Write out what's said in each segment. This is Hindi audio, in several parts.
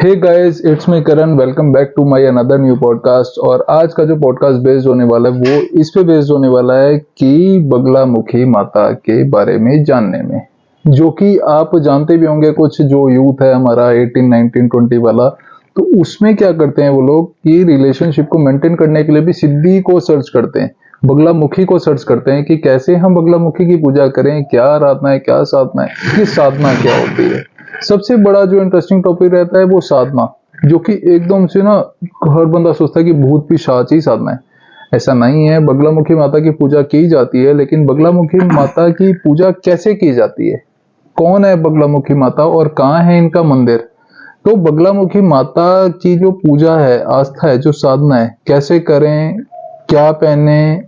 Hey guys, it's me Karan. Welcome back to my another new podcast. और आज का जो पॉडकास्ट बेस्ड होने वाला है वो इस पे बेस्ड होने वाला है कि बगलामुखी माता के बारे में जानने में, जो कि आप जानते भी होंगे। कुछ जो यूथ है हमारा 18, 19, 20 वाला, तो उसमें क्या करते हैं वो लोग कि रिलेशनशिप को मेंटेन करने के लिए भी सिद्धि को सर्च करते हैं, बगलामुखी को सर्च करते हैं कि कैसे हम बगलामुखी की पूजा करें, क्या आराधना है, क्या साधना है, ये साधना क्या होती है। सबसे बड़ा जो इंटरेस्टिंग टॉपिक रहता है वो साधना, जो कि एकदम से ना हर बंदा सोचता है कि भूत पिशाच ही साधना है। ऐसा नहीं है। बगलामुखी माता की पूजा की जाती है, लेकिन बगलामुखी माता की पूजा कैसे की जाती है, कौन है बगलामुखी माता और कहाँ है इनका मंदिर। तो बगलामुखी माता की जो पूजा है, आस्था है, जो साधना है, कैसे करें, क्या पहने,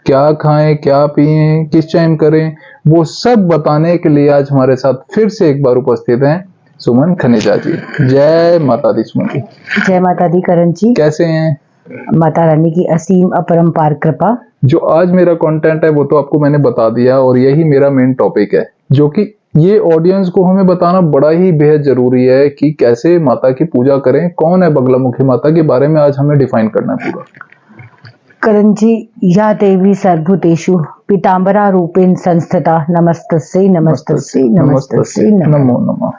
क्या खाएं, क्या पिएं, किस टाइम करें, वो सब बताने के लिए आज हमारे साथ फिर से एक बार उपस्थित हैं सुमन खनेजा जी। जय माता दी सुमन जी। जय माता दी करण जी। कैसे हैं? माता रानी की असीम अपरंपार कृपा। जो आज मेरा कंटेंट है वो तो आपको मैंने बता दिया, और यही मेरा मेन टॉपिक है, जो कि ये ऑडियंस को हमें बताना बड़ा ही बेहद जरूरी है कि कैसे माता की पूजा करें, कौन है बगलामुखी माता के बारे में आज हमें डिफाइन करना है पूरा। करण जी, या देवी सर्वभूतेषु पीतांबरा रूपेण संस्थिता नमस्तस्यै नमस्तस्यै नमस्तस्यै नमो नमः।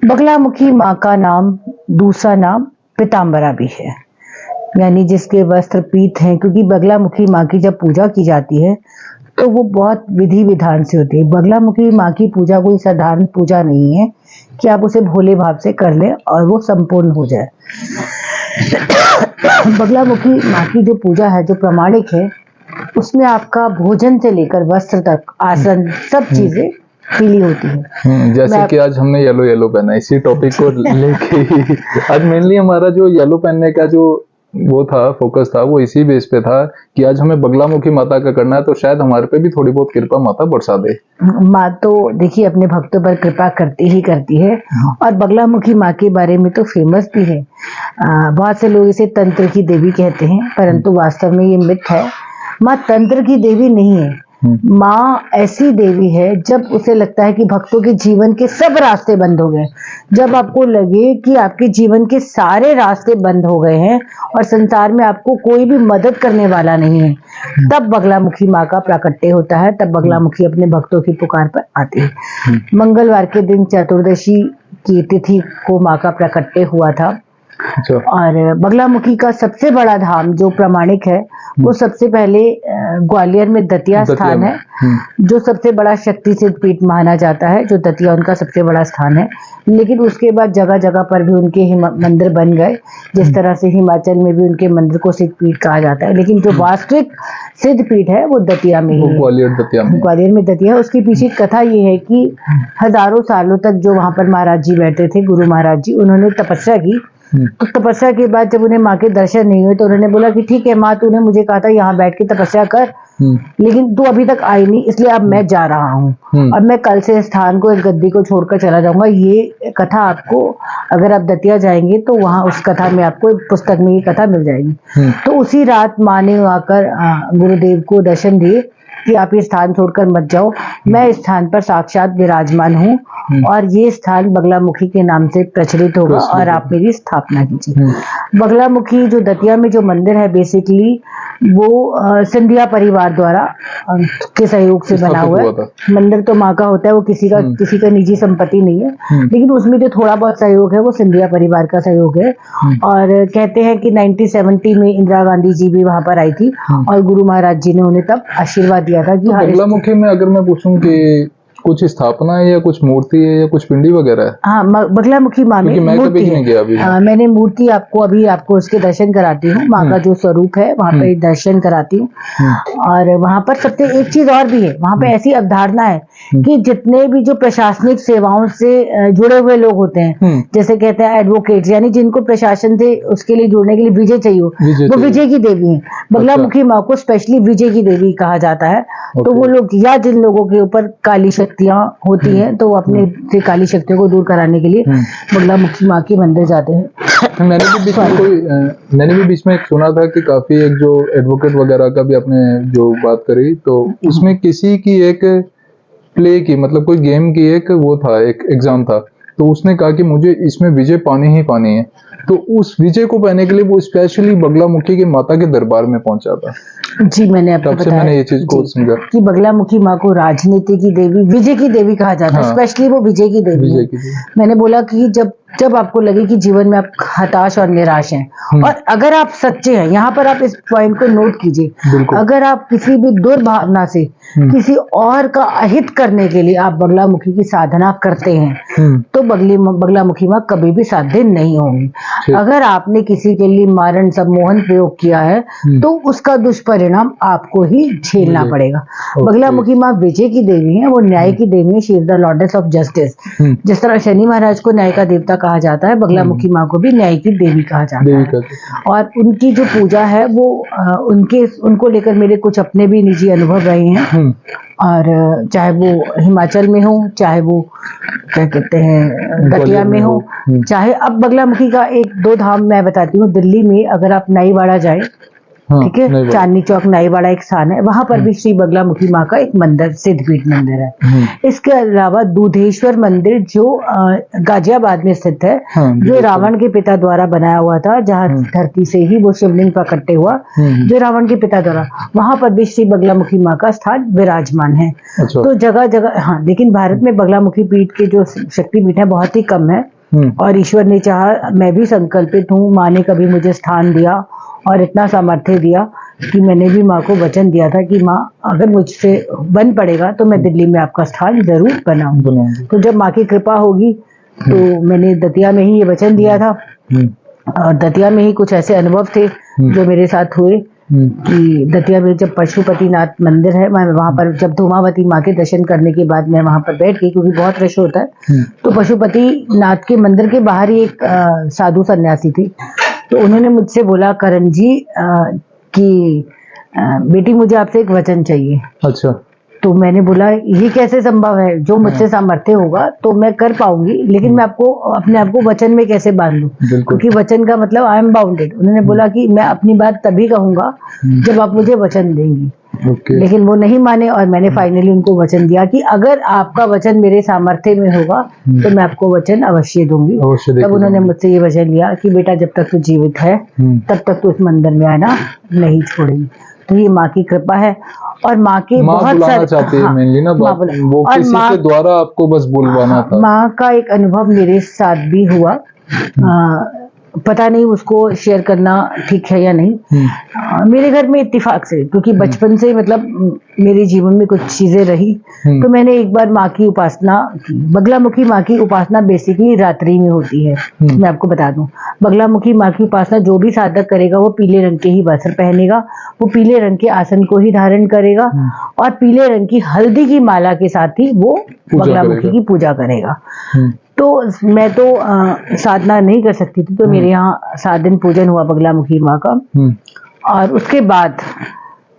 बगलामुखी माँ का नाम, दूसरा नाम पीतांबरा भी है, यानी जिसके वस्त्र पीत हैं। क्योंकि बगलामुखी माँ की जब पूजा की जाती है तो वो बहुत विधि विधान से होती है। बगलामुखी माँ की पूजा कोई साधारण पूजा नहीं है कि आप उसे भोले भाव से कर लें और वो संपूर्ण हो जाए। बगलामुखी माँ की जो पूजा है, जो प्रामाणिक है, उसमें आपका भोजन से लेकर वस्त्र तक, आसन, सब चीजें पीली होती है। जैसे कि आज हमने येलो येलो पहना, इसी टॉपिक को लेके ही आज मेनली हमारा जो येलो पहनने का जो वो था, फोकस था, वो इसी बेस पे था कि आज हमें बगलामुखी माता का करना है, तो शायद हमारे पे भी थोड़ी बहुत कृपा माता बरसा दे। माँ तो देखिए अपने भक्तों पर कृपा करती ही करती है। और बगलामुखी माँ के बारे में तो फेमस भी है। बहुत से लोग इसे तंत्र की देवी कहते हैं, परंतु वास्तव में ये मिथ है। माँ तंत्र की देवी नहीं है। माँ ऐसी देवी है जब उसे लगता है कि भक्तों के जीवन के सब रास्ते बंद हो गए, जब आपको लगे कि आपके जीवन के सारे रास्ते बंद हो गए हैं और संसार में आपको कोई भी मदद करने वाला नहीं है, तब बगलामुखी माँ का प्राकट्य होता है। तब बगलामुखी अपने भक्तों की पुकार पर आती है। मंगलवार के दिन चतुर्दशी की तिथि को माँ का प्राकट्य हुआ था। और बगलामुखी का सबसे बड़ा धाम जो प्रामाणिक है, वो सबसे पहले ग्वालियर में दतिया स्थान है, जो सबसे बड़ा शक्ति सिद्ध पीठ माना जाता है, जो दतिया उनका सबसे बड़ा स्थान है। लेकिन उसके बाद जगह जगह पर भी उनके मंदिर बन गए, जिस तरह से हिमाचल में भी उनके मंदिर को सिद्ध पीठ कहा जाता है। लेकिन जो वास्तविक सिद्ध पीठ है वो दतिया में ही है, ग्वालियर में दतिया। उसके पीछे कथा ये है कि हजारों सालों तक जो वहां पर महाराज जी बैठे थे, गुरु महाराज जी, उन्होंने तपस्या की। तो तपस्या के बाद जब उन्हें माँ के दर्शन नहीं हुए तो उन्होंने बोला कि ठीक है माँ, तूने मुझे कहा था यहाँ बैठ के तपस्या कर, लेकिन तू अभी तक आई नहीं, इसलिए अब मैं जा रहा हूँ और मैं कल से स्थान को, इस गद्दी को छोड़कर चला जाऊंगा। ये कथा आपको, अगर आप दतिया जाएंगे तो वहाँ उस कथा में आपको पुस्तक में ये कथा मिल जाएगी। तो उसी रात माँ ने आकर गुरुदेव को दर्शन दिए कि आप ये स्थान छोड़कर मत जाओ, मैं इस स्थान पर साक्षात विराजमान हूँ और ये स्थान बगलामुखी के नाम से प्रचलित होगा और आप मेरी स्थापना कीजिए। बगलामुखी जो दतिया में जो मंदिर है, बेसिकली वो सिंधिया परिवार द्वारा के सहयोग से बना हुआ है। मंदिर तो माँ का होता है, वो किसी का निजी संपत्ति नहीं है, लेकिन उसमें जो थोड़ा बहुत सहयोग है वो सिंधिया परिवार का सहयोग है। और कहते हैं कि 1970 में इंदिरा गांधी जी भी वहां पर आई थी और गुरु महाराज जी ने उन्हें तब आशीर्वाद दिया था कि बगलामुखी में अगर मैं पूछूं कि कुछ स्थापना है या कुछ मूर्ति है या कुछ पिंडी वगैरह है? हाँ, बगलामुखी माँ में मूर्ति है। मैंने मूर्ति आपको उसके दर्शन कराती हूँ। माँ का जो स्वरूप है वहाँ पे दर्शन कराती हूँ। और वहाँ पर सबसे एक चीज और भी है, वहाँ पे ऐसी अवधारणा है कि जितने भी जो प्रशासनिक सेवाओं से जुड़े हुए लोग होते हैं, जैसे कहते हैं एडवोकेट, यानी जिनको प्रशासन से उसके लिए जुड़ने के लिए विजय चाहिए, वो विजय की देवी है। बगलामुखी माँ को स्पेशली विजय की देवी कहा जाता है। तो वो लोग, या जिन लोगों के ऊपर काली शक्तियाँ होती हैं, तो वो अपने से काली शक्तियों को दूर कराने के लिए बगलामुखी माँ के मंदिर जाते हैं। मैंने भी बीच में एक सुना था कि काफी एक जो एडवोकेट वगैरह का भी आपने जो बात करी, तो उसमें किसी की एक प्ले की, मतलब कोई गेम की एक वो था, एक एग्जाम था तो उसने कहा कि मुझे इसमें विजय पानी ही पानी है। तो उस विजय को पाने के लिए वो स्पेशली बगलामुखी की माता के दरबार में पहुंचा था। जी, मैंने आपको तब से बताया मैंने ये चीज को जी, समझा। कि बगलामुखी माँ को राजनीति की देवी, विजय की देवी कहा जाता है। हाँ। स्पेशली वो विजय की देवी विजय है। की देवी। मैंने बोला कि जब आपको लगे कि जीवन में आप हताश और निराश हैं, और अगर आप सच्चे हैं, यहाँ पर आप इस पॉइंट को नोट कीजिए, बिल्कुल। अगर आप किसी भी दुर्भावना से किसी और का अहित करने के लिए आप बगलामुखी की साधना करते हैं, तो बगलामुखी माँ कभी भी साध्य नहीं होंगी। ठीक। अगर आपने किसी के लिए मारण सम्मोहन प्रयोग किया है, तो उसका दुष्परिणाम आपको ही झेलना मिलेगा। पड़ेगा। ओके। बगलामुखी माँ विजय की देवी है, वो न्याय की देवी है। She is the lordess of justice. जिस तरह शनि महाराज को न्याय का देवता कहा जाता है, बगलामुखी माँ को भी न्याय की देवी कहा जाता देवी है। का और उनकी जो पूजा है वो उनको लेकर मेरे कुछ अपने भी निजी अनुभव रहे हैं। और चाहे वो हिमाचल में हो, चाहे वो क्या कहते हैं दतिया में हो, चाहे अब बगलामुखी का एक दो धाम मैं बताती हूँ। दिल्ली में अगर आप नाईवाड़ा जाए, ठीक है, चांदनी चौक नाईवाड़ा एक स्थान है, वहां पर भी श्री बगलामुखी माँ का एक मंदिर, सिद्धपीठ मंदिर है। इसके अलावा दूधेश्वर मंदिर जो गाजियाबाद में स्थित है, जो रावण के पिता द्वारा बनाया हुआ था, जहाँ धरती से ही वो शिवलिंग प्रकटे हुआ, जो रावण के पिता द्वारा, वहां पर भी श्री बगलामुखी माँ का स्थान विराजमान है। तो जगह जगह, हाँ, लेकिन भारत में बगलामुखी पीठ के जो शक्तिपीठ है बहुत ही कम है। और ईश्वर ने चाहा, मैं भी संकल्पित हूँ, माँ ने कभी मुझे स्थान दिया और इतना सामर्थ्य दिया कि मैंने भी माँ को वचन दिया था कि माँ अगर मुझसे बन पड़ेगा तो मैं दिल्ली में आपका स्थान जरूर बनाऊंगी। तो जब माँ की कृपा होगी, तो मैंने दतिया में ही ये वचन दिया था। और दतिया में ही कुछ ऐसे अनुभव थे जो मेरे साथ हुए कि दतिया में जब पशुपतिनाथ मंदिर है, मैं वहां पर जब धूमावती माँ के दर्शन करने के बाद मैं वहां पर बैठ गई, क्योंकि बहुत रश होता है। तो पशुपतिनाथ के मंदिर के बाहर ही एक साधु सन्यासी थी। तो उन्होंने मुझसे बोला, करण जी कि बेटी मुझे आपसे एक वचन चाहिए। अच्छा। तो मैंने बोला ये कैसे संभव है, जो मुझसे सामर्थ्य होगा तो मैं कर पाऊंगी, लेकिन मैं आपको अपने आप को वचन में कैसे बांध लूं, क्योंकि वचन का मतलब आई एम बाउंडेड। उन्होंने बोला कि मैं अपनी बात तभी कहूंगा जब आप मुझे वचन देंगी। लेकिन वो नहीं माने, और मैंने फाइनली उनको वचन दिया कि अगर आपका वचन मेरे सामर्थ्य में होगा तो मैं आपको वचन अवश्य दूंगी। तब उन्होंने मुझसे ये वचन लिया कि बेटा जब तक तू जीवित है तब तक तू इस मंदिर में आना नहीं छोड़ेगी। तो ये माँ की कृपा है। और माँ के बहुत सारे चाहती है मेनली ना बात, वो और किसी के द्वारा आपको बस बुलवाना था। माँ का एक अनुभव मेरे साथ भी हुआ, पता नहीं उसको शेयर करना ठीक है या नहीं। मेरे घर में इत्तेफाक से, क्योंकि बचपन से मतलब मेरे जीवन में कुछ चीजें रही, तो मैंने एक बार माँ की उपासना की। बगलामुखी माँ की उपासना बेसिकली रात्रि में होती है। मैं आपको बता दूं, बगलामुखी माँ की उपासना जो भी साधक करेगा वो पीले रंग के ही वस्त्र पहनेगा, वो पीले रंग के आसन को ही धारण करेगा, और पीले रंग की हल्दी की माला के साथ ही वो बगलामुखी की पूजा करेगा। तो मैं तो साधना नहीं कर सकती थी, तो मेरे यहाँ 7 दिन पूजन हुआ बगलामुखी माँ का। और उसके बाद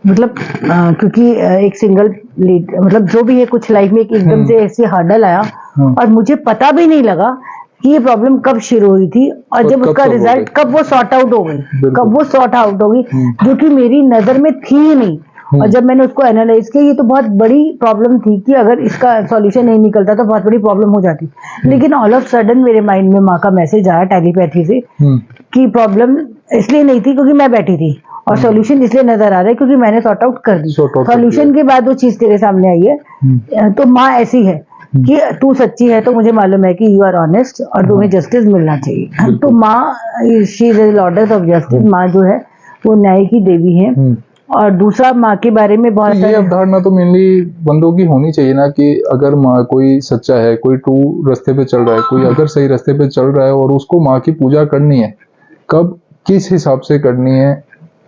मतलब क्योंकि एक सिंगल मतलब जो भी है, कुछ लाइफ में एकदम से ऐसे हर्डल आया, और मुझे पता भी नहीं लगा कि ये प्रॉब्लम कब शुरू हुई थी, और जब उसका रिजल्ट कब वो सॉर्ट आउट हो गई, जो कि मेरी नजर में थी ही नहीं। और जब मैंने उसको एनालाइज किया, ये तो बहुत बड़ी प्रॉब्लम थी कि अगर इसका सॉल्यूशन नहीं निकलता तो बहुत बड़ी प्रॉब्लम हो जाती। लेकिन ऑल ऑफ सडन मेरे माइंड में माँ का मैसेज आया टेलीपैथी से कि प्रॉब्लम इसलिए नहीं थी क्योंकि मैं बैठी थी, और सॉल्यूशन इसलिए नजर आ रहा है क्योंकि मैंने सॉर्ट आउट कर दी। सॉल्यूशन के बाद वो चीज तेरे सामने आई है। तो माँ ऐसी है कि तू सच्ची है तो मुझे मालूम है कि यू आर ऑनेस्ट, और तुम्हें जस्टिस मिलना चाहिए। तो माँ, she is the lordess of justice. माँ जो है वो न्याय की देवी है। और दूसरा, माँ के बारे में बहुत ये अवधारणा तो मेनली बंदों की होनी चाहिए ना, कि अगर माँ कोई सच्चा है, कोई ट्रू रास्ते पे चल रहा है, कोई अगर सही रास्ते पे चल रहा है और उसको माँ की पूजा करनी है, कब किस हिसाब से करनी है,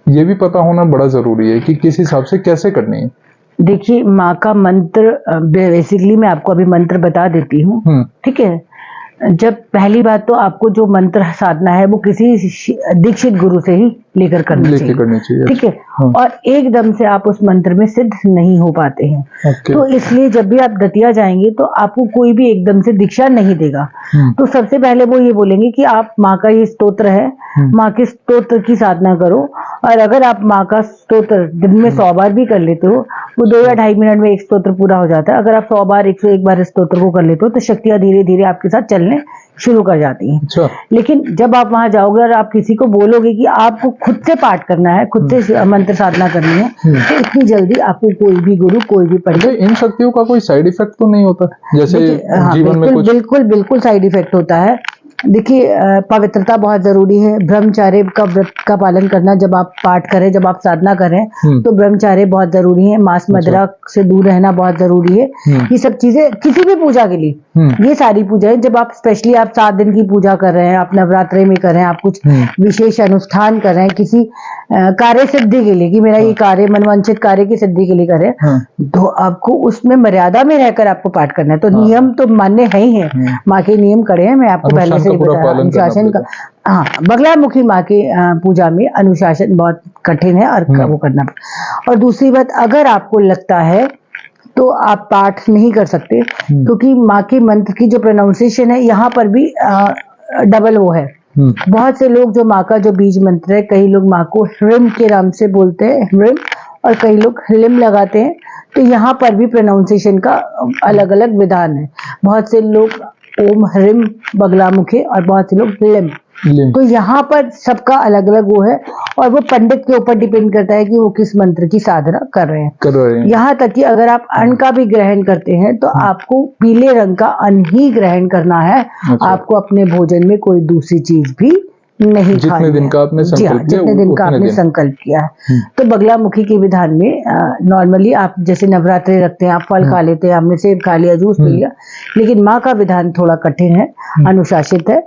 ये भी पता होना बड़ा जरूरी है कि किस हिसाब से कैसे करनी है। देखिए, माँ का मंत्र बेसिकली मैं आपको अभी मंत्र बता देती हूँ, ठीक है। जब पहली बात तो आपको जो मंत्र साधना है वो किसी दीक्षित गुरु से ही लेकर करनी चाहिए, ठीक है। और एकदम से आप उस मंत्र में सिद्ध नहीं हो पाते हैं। तो इसलिए जब भी आप दतिया जाएंगे तो आपको कोई भी एकदम से दीक्षा नहीं देगा। तो सबसे पहले वो ये बोलेंगे कि आप माँ का ये स्तोत्र है, माँ के स्तोत्र की साधना करो। और अगर आप माँ का स्तोत्र दिन में 100 बार भी कर लेते हो, वो 2 या 2.5 मिनट में एक स्तोत्र पूरा हो जाता है। अगर आप 100 बार 101 बार इस स्तोत्र को कर लेते हो तो शक्तियां धीरे धीरे आपके साथ चलने निकलने शुरू कर जाती हैं। अच्छा। लेकिन जब आप वहां जाओगे और आप किसी को बोलोगे कि आपको खुद से पाठ करना है, खुद से मंत्र साधना करनी है, तो इतनी जल्दी आपको कोई भी गुरु, कोई भी पंडित। इन शक्तियों का कोई साइड इफेक्ट तो नहीं होता जैसे हाँ, जीवन में कुछ? बिल्कुल साइड इफेक्ट होता है। देखिए, पवित्रता बहुत जरूरी है, ब्रह्मचार्य का व्रत का पालन करना। जब आप पाठ करें, जब आप साधना करें, तो ब्रह्मचार्य बहुत जरूरी है। मांस मदिरा से दूर रहना बहुत जरूरी है। ये सब चीजें किसी भी पूजा के लिए, ये सारी पूजाएं, जब आप स्पेशली आप 7 दिन की पूजा कर रहे हैं, आप नवरात्रि में कर रहे हैं, आप कुछ विशेष अनुष्ठान कर रहे हैं किसी कार्य सिद्धि के लिए, कि मेरा ये कार्य, मनवांछित कार्य की सिद्धि के लिए कर रहे हैं, तो आपको उसमें मर्यादा में रहकर आपको पाठ करना है। तो नियम तो मान्य है ही है, माँ के नियम कड़े हैं। मैं आपको पहले से ही बताया, अनुशासन का। हाँ, बगलामुखी माँ के पूजा में अनुशासन बहुत कठिन है और वो करना। और दूसरी बात, अगर आपको लगता है तो आप पाठ नहीं कर सकते, क्योंकि माँ के मंत्र की जो प्रोनाउंसिएशन है, यहाँ पर भी डबल वो है। बहुत से लोग जो माँ का जो बीज मंत्र है, कई लोग माँ को ह्रीम के नाम से बोलते हैं, ह्रीम, और कई लोग हलिम लगाते हैं। तो यहाँ पर भी प्रोनाउंसिएशन का अलग अलग विधान है। बहुत से लोग ओम ह्रीम बगलामुखी और बहुत से लोग लिम। तो यहाँ पर सबका अलग अलग वो है, और वो पंडित के ऊपर डिपेंड करता है कि वो किस मंत्र की साधना कर रहे हैं। यहाँ तक कि अगर आप अन्न का भी ग्रहण करते हैं, तो आपको पीले रंग का अन्न ही ग्रहण करना है। आपको अपने भोजन में कोई दूसरी चीज भी नहीं खानी। जितने दिन का आपने संकल्प किया, जितने दिन का आपने संकल्प किया है। तो बगलामुखी के विधान में नॉर्मली आप जैसे नवरात्रि रखते हैं, आप फल खा लेते हैं, आपने सेब खा लिया, जूस पी लिया, लेकिन माँ का विधान थोड़ा कठिन है, अनुशासित है,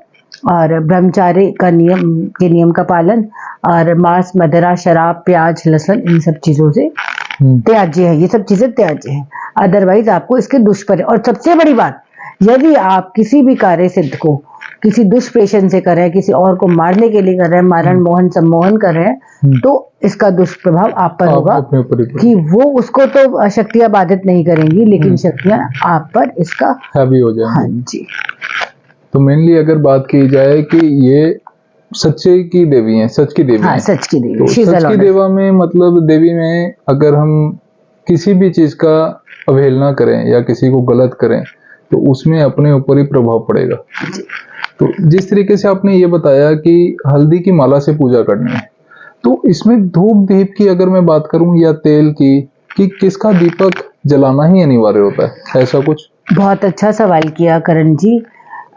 और ब्रह्मचार्य का नियम का पालन, और मांस मदिरा शराब प्याज लहसुन इन सब चीजों से त्याज्य है। ये सब चीजें त्याज्य है, अदरवाइज आपको इसके दुष्परिणाम। और सबसे बड़ी बात, यदि आप किसी भी कार्य सिद्ध को किसी दुष्पेशन से कर रहे हैं, किसी और को मारने के लिए कर रहे हैं, मारण मोहन सम्मोहन कर रहे हैं, तो इसका दुष्प्रभाव आप पर होगा, कि वो उसको तो शक्तियां बाधित नहीं करेंगी, लेकिन शक्तियां आप पर इसका हावी हो जाएंगी। हाँ जी। तो मेनली अगर बात की जाए कि ये सच्चे की देवी हैं, सच की देवी हाँ, हैं। सच की देवी, तो सच की देवा में मतलब देवी में अगर हम किसी भी चीज का अवहेलना करें या किसी को गलत करें, तो उसमें अपने ऊपर ही प्रभाव पड़ेगा। तो जिस तरीके से आपने ये बताया कि हल्दी की माला से पूजा करनी है, तो इसमें धूप दीप की अगर मैं बात करूं या तेल की, कि किसका दीपक जलाना ही अनिवार्य होता है, ऐसा कुछ? बहुत अच्छा सवाल किया करण जी।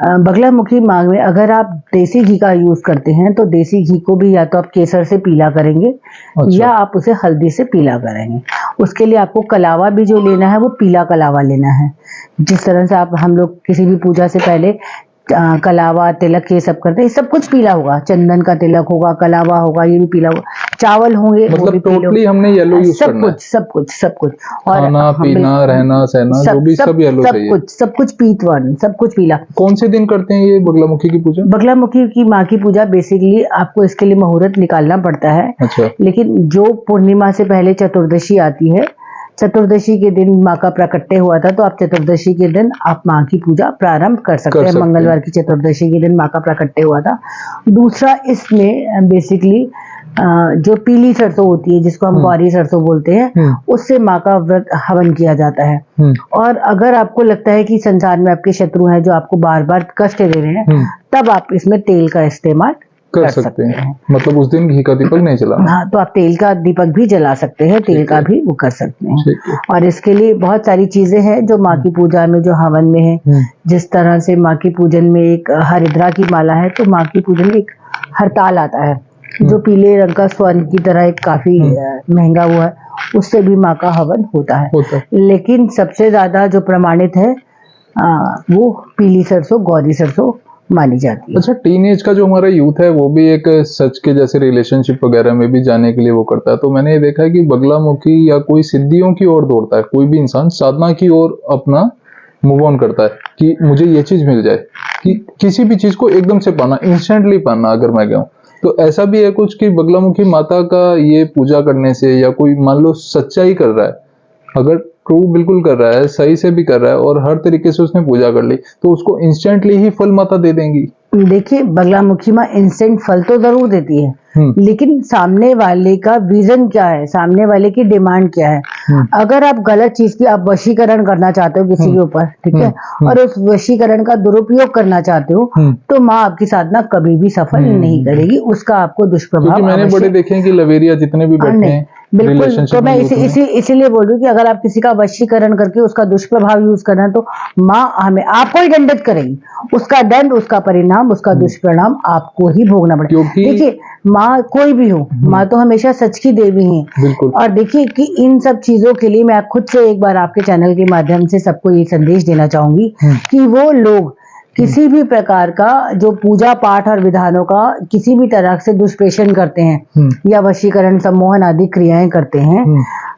बगलामुखी माँ में अगर आप देसी घी का यूज करते हैं, तो देसी घी को भी या तो आप केसर से पीला करेंगे, या आप उसे हल्दी से पीला करेंगे। उसके लिए आपको कलावा भी जो लेना है, वो पीला कलावा लेना है। जिस तरह से आप हम लोग किसी भी पूजा से पहले कलावा तिलक ये सब करते हैं, सब कुछ पीला होगा। चंदन का तिलक होगा, कलावा होगा, ये भी पीला होगा, चावल होंगे, मतलब टोटली हमने येलो यूज करना है। सब कुछ और खाना पीना रहना सहना जो भी सब येलो चाहिए, सब कुछ पीतवन, सब कुछ पीला। कौन से दिन करते हैं ये बगलामुखी की पूजा? बगलामुखी की माँ की पूजा बेसिकली आपको इसके लिए मुहूर्त निकालना पड़ता है। अच्छा। लेकिन जो पूर्णिमा से पहले चतुर्दशी आती है, चतुर्दशी के दिन माँ का प्राकट्य हुआ था, तो आप चतुर्दशी के दिन आप माँ की पूजा प्रारंभ कर सकते हैं। मंगलवार की चतुर्दशी के दिन माँ का प्राकट्य हुआ था। दूसरा, इसमें बेसिकली जो पीली सरसों होती है, जिसको हम गौरी सरसों बोलते हैं, उससे माँ का व्रत हवन किया जाता है। और अगर आपको लगता है कि संसार में आपके शत्रु हैं जो आपको बार बार कष्ट दे रहे हैं, तब आप इसमें तेल का इस्तेमाल कर सकते हैं। मतलब उस दिन घी का दीपक नहीं जलाना। हाँ, तो आप तेल का दीपक भी जला सकते हैं, तेल का भी वो कर सकते हैं। और इसके लिए बहुत सारी चीजें हैं जो माँ की पूजा में, जो हवन में है। जिस तरह से माँ की पूजन में एक हरिद्रा की माला है, तो माँ की पूजन में एक हरताल आता है, जो पीले रंग का स्वर्ण की तरह एक काफी महंगा हुआ है, उससे भी माँ का हवन होता है। लेकिन सबसे ज्यादा जो प्रमाणित है वो पीली सरसों, गौरी सरसों मानी जाती है। अच्छा, टीनेज का जो हमारा यूथ है, वो भी एक सच के जैसे रिलेशनशिप वगैरह में भी जाने के लिए वो करता है। तो मैंने ये देखा है कि बगलामुखी या कोई सिद्धियों की ओर दौड़ता है, कोई भी इंसान साधना की ओर अपना मूव ऑन करता है कि मुझे ये चीज मिल जाए, कि किसी भी चीज को एकदम से पाना, इंस्टेंटली पाना। अगर मैं कहूँ तो ऐसा भी है कुछ कि बगलामुखी माता का ये पूजा करने से, या कोई मान लो सच्चाई कर रहा है, अगर ट्रू बिल्कुल कर रहा है, सही से भी कर रहा है और हर तरीके से उसने पूजा कर ली तो उसको इंस्टेंटली ही फल माता दे देंगी। देखिए बगलामुखी माँ इंस्टेंट फल तो जरूर देती है, लेकिन सामने वाले का विजन क्या है, सामने वाले की डिमांड क्या है। अगर आप गलत चीज की आप वशीकरण करना चाहते हो किसी के ऊपर, ठीक है, और उस वशीकरण का दुरुपयोग करना चाहते हो, तो माँ आपकी साधना कभी भी सफल नहीं करेगी, उसका आपको दुष्प्रभाव क्योंकि मैंने बड़े देखे हैं कि लवेरिया जितने भी बैठे हैं बिल्कुल। तो relationship मैं में इसीलिए बोल रही हूँ कि अगर आप किसी का वशीकरण करके उसका दुष्प्रभाव यूज करना तो माँ हमें आपको ही दंडित करेगी, उसका दंड, उसका परिणाम, उसका दुष्परिणाम आपको ही भोगना पड़ेगा। क्योंकि देखिए माँ कोई भी हो, माँ तो हमेशा सच की देवी है। बिल्कुल। और देखिए कि इन सब चीजों के लिए मैं खुद से एक बार आपके चैनल के माध्यम से सबको ये संदेश देना चाहूंगी कि वो लोग किसी भी प्रकार का जो पूजा पाठ और विधानों का किसी भी तरह से दुष्प्रेषण करते हैं या वशीकरण, सम्मोहन आदि क्रियाएं करते हैं,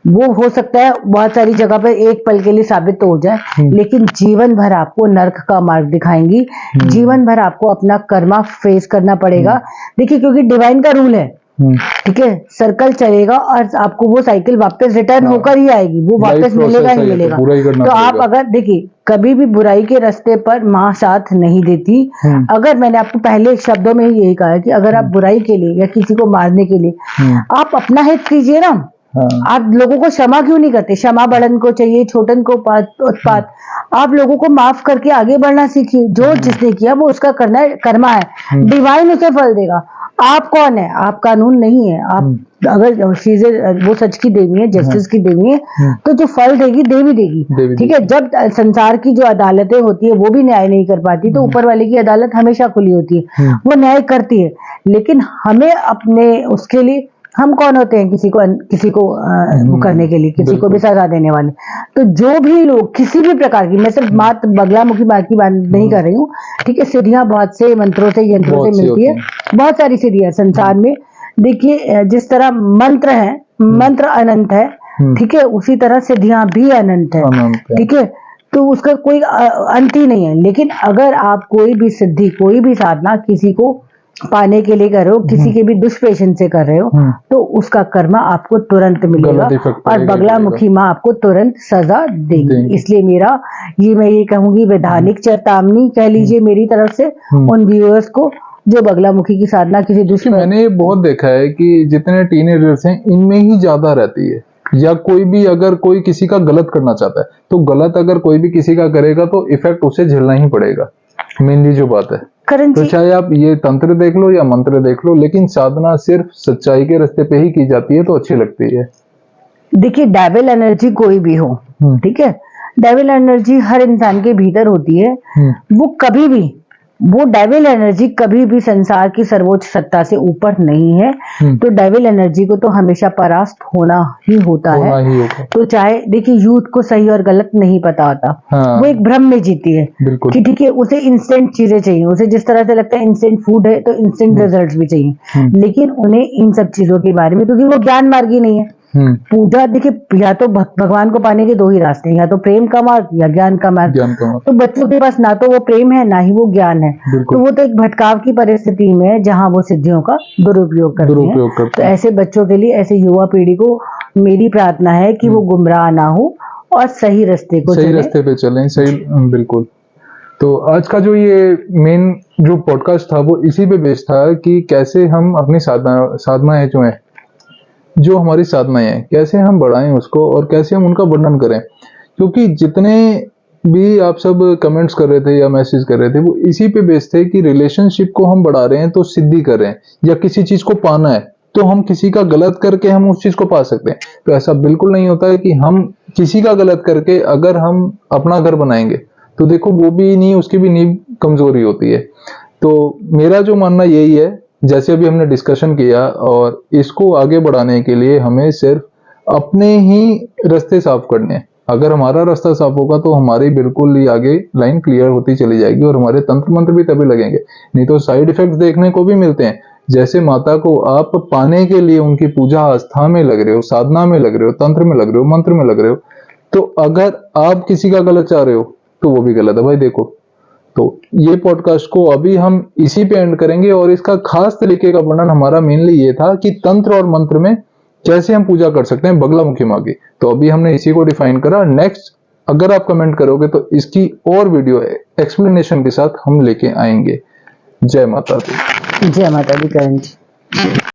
वो हो सकता है बहुत सारी जगह पर एक पल के लिए साबित तो हो जाए, लेकिन जीवन भर आपको नर्क का मार्ग दिखाएंगी, जीवन भर आपको अपना कर्मा फेस करना पड़ेगा। देखिए क्योंकि डिवाइन का रूल है, ठीक है, सर्कल चलेगा और आपको वो साइकिल वापस रिटर्न होकर ही आएगी, वो वापस मिलेगा ही मिलेगा। तो आप अगर देखिए कभी भी बुराई के रास्ते पर माँ साथ नहीं देती। अगर मैंने आपको पहले शब्दों में ही यही कहा है कि अगर आप बुराई के लिए या किसी को मारने के लिए आप अपना हित कीजिए ना, आप लोगों को क्षमा क्यों नहीं करते? क्षमा बड़न को चाहिए, छोटन को उत्पात। आप लोगों को माफ करके आगे बढ़ना सीखिए, जो जिसने किया वो उसका करना है, कर्मा है, डिवाइन उसे फल देगा। आप कौन है? आप कानून नहीं है। आप अगर चीजें वो सच की देवी है, जस्टिस की देवी है, तो जो फल देगी देवी देगी, ठीक है। जब संसार की जो अदालतें होती है वो भी न्याय नहीं कर पाती, तो ऊपर वाले की अदालत हमेशा खुली होती है, वो न्याय करती है। लेकिन हमें अपने उसके लिए, हम कौन होते हैं किसी को वो करने के लिए, किसी को भी सजा देने वाले? तो जो भी लोग किसी भी प्रकार की, मैं सिर्फ मात्र बगलामुखी बात की बात नहीं कर रही हूँ, ठीक है, सिद्धियां बहुत से मंत्रों से, यंत्रों से मिलती है, बहुत सारी सिद्धियां संसार में। देखिए जिस तरह मंत्र है, मंत्र अनंत है, ठीक है, उसी तरह सिद्धियां भी अनंत है, ठीक है, तो उसका कोई अंत ही नहीं है। लेकिन अगर आप कोई भी सिद्धि, कोई भी साधना किसी को पाने के लिए कर रहे हो, किसी के भी दुष्प्रेषण से कर रहे हो, तो उसका कर्मा आपको तुरंत मिलेगा और बगलामुखी माँ आपको तुरंत सजा देगी। इसलिए मेरा मैं ये कहूंगी वैधानिक चेतावनी कह लीजिए मेरी तरफ से उन व्यूअर्स को जो बगलामुखी की साधना किसी दूसरे। मैंने ये बहुत देखा है कि जितने टीनेजर्स हैं इनमें ही ज्यादा रहती है, या कोई भी अगर कोई किसी का गलत करना चाहता है तो गलत अगर कोई भी किसी का करेगा तो इफेक्ट उसे झेलना ही पड़ेगा, मेनली जो बात है। तो चाहे आप ये तंत्र देख लो या मंत्र देख लो, लेकिन साधना सिर्फ सच्चाई के रास्ते पे ही की जाती है तो अच्छी लगती है। देखिए डेविल एनर्जी कोई भी हो, ठीक है, डेविल एनर्जी हर इंसान के भीतर होती है, वो कभी भी, वो डेविल एनर्जी कभी भी संसार की सर्वोच्च सत्ता से ऊपर नहीं है। तो डेविल एनर्जी को तो हमेशा परास्त होना ही होता है। तो चाहे देखिए यूथ को सही और गलत नहीं पता होता, वो एक भ्रम में जीती है कि ठीक है उसे इंस्टेंट चीजें चाहिए, उसे जिस तरह से लगता है इंस्टेंट फूड है तो इंस्टेंट रिजल्ट्स भी चाहिए, लेकिन उन्हें इन सब चीजों के बारे में, क्योंकि वो ज्ञान मार्गी नहीं है। पूजा देखिए या तो भगवान को पाने के दो ही रास्ते हैं, या तो प्रेम का मार्ग या ज्ञान का मार्ग। तो बच्चों के पास ना तो वो प्रेम है ना ही वो ज्ञान है, तो वो तो एक भटकाव की परिस्थिति में है जहाँ वो सिद्धियों का दुरुपयोग करते हैं। तो ऐसे बच्चों के लिए, ऐसे युवा पीढ़ी को मेरी प्रार्थना है कि वो गुमराह ना हो और सही रास्ते पे चलें। सही, बिल्कुल। तो आज का जो ये मेन जो पॉडकास्ट था वो इसी पे बेस्ड था कि कैसे हम अपनी साधनाएं जो हमारी साधनाएं हैं कैसे हम बढ़ाएं उसको और कैसे हम उनका वर्णन करें। क्योंकि जितने भी आप सब कमेंट्स कर रहे थे या मैसेज कर रहे थे वो इसी पे बेस्ड थे कि रिलेशनशिप को हम बढ़ा रहे हैं तो सिद्धि कर रहे हैं, या किसी चीज को पाना है तो हम किसी का गलत करके हम उस चीज को पा सकते हैं। तो ऐसा बिल्कुल नहीं होता है कि हम किसी का गलत करके अगर हम अपना घर बनाएंगे तो देखो वो भी नहीं, उसकी भी नींव कमजोरी होती है। तो मेरा जो मानना यही है, जैसे अभी हमने डिस्कशन किया, और इसको आगे बढ़ाने के लिए हमें सिर्फ अपने ही रास्ते साफ करने हैं। अगर हमारा रास्ता साफ होगा तो हमारी बिल्कुल ही आगे लाइन क्लियर होती चली जाएगी और हमारे तंत्र मंत्र भी तभी लगेंगे। नहीं तो साइड इफेक्ट्स देखने को भी मिलते हैं। जैसे माता को आप पाने के लिए उनकी पूजा आस्था में लग रहे हो, साधना में लग रहे हो, तंत्र में लग रहे हो, मंत्र में लग रहे हो, तो अगर आप किसी का गलत चाह रहे हो तो वो भी गलत है भाई। देखो, तो ये पॉडकास्ट को अभी हम इसी पे एंड करेंगे और इसका खास तरीके का वर्णन हमारा मेनली ये था कि तंत्र और मंत्र में कैसे हम पूजा कर सकते हैं बगलामुखी माँ की, तो अभी हमने इसी को डिफाइन करा। नेक्स्ट अगर आप कमेंट करोगे तो इसकी और वीडियो एक्सप्लेनेशन के साथ हम लेके आएंगे। जय माता दी। जय माता दी करण जी।